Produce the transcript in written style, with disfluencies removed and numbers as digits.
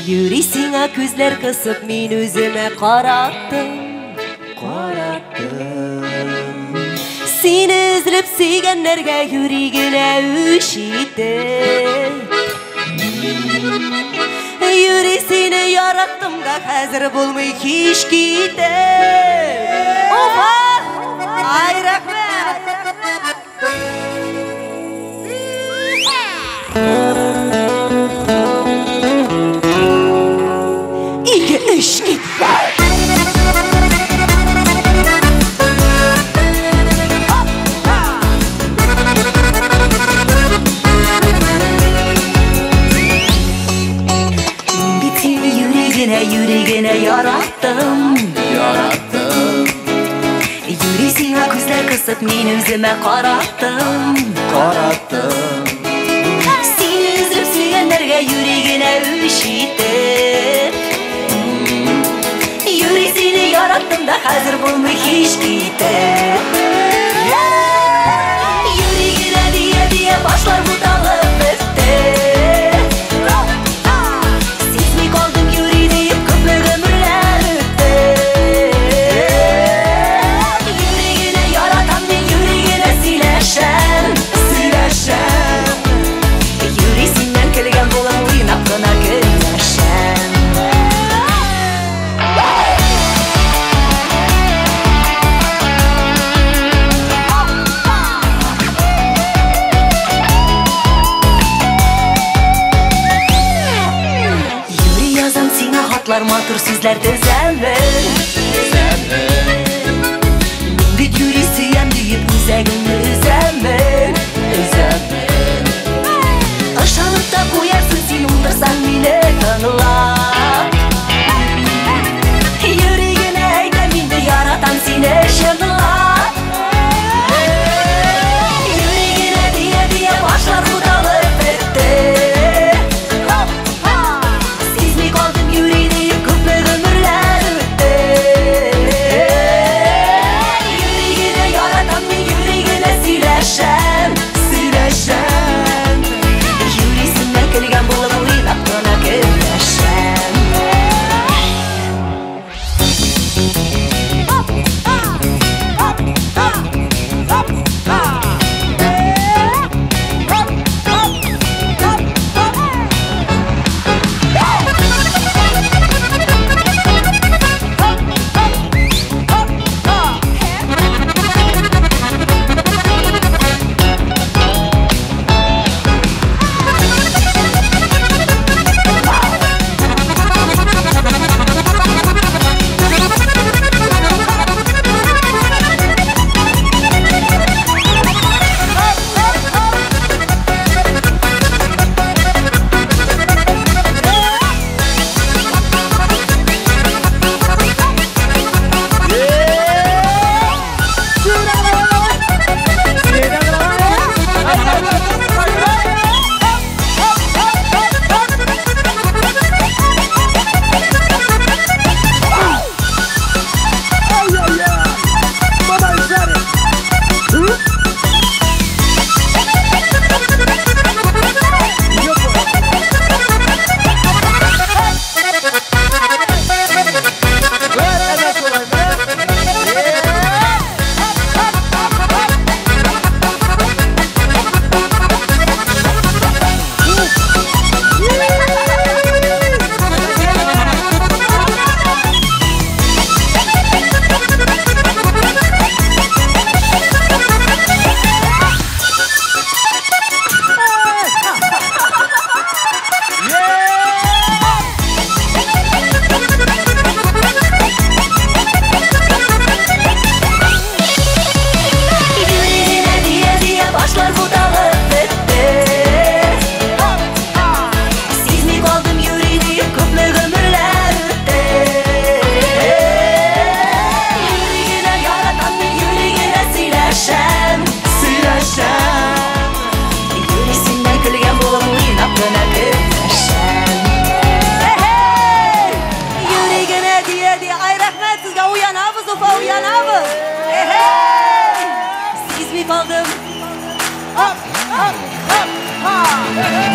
Yürüsіңе көзлер қысып, мен өзіме қараттым. Сені үзіліп сүйгендерге жүрегіне өшейді. Yürüsini yarattım da hazır bulmuy hiç gitti. Oha! Ay rahmet! İki üç gitti. Yüreğine yarattım. Yürüsіңе көзлер қысып, мен өзіме қараттым. Сені үзіліп сүйгендерге yüreğine өшейтіп. Yürüsini yarattım da hazır bulmuy hiç gitti. Yüreğine diye başlar bu dağılıp bitti. Матур сүзләр төзәмен. Бит юри сөям дейіп үзәгімді үзәмен. Ышанып та қоярсың сен отырсаң мені тыңлап. Yüreğine айтам енді яратам сені шынлап. Yüreğine diye başlar budalып бітті. kaldım. Hop hop hop ha.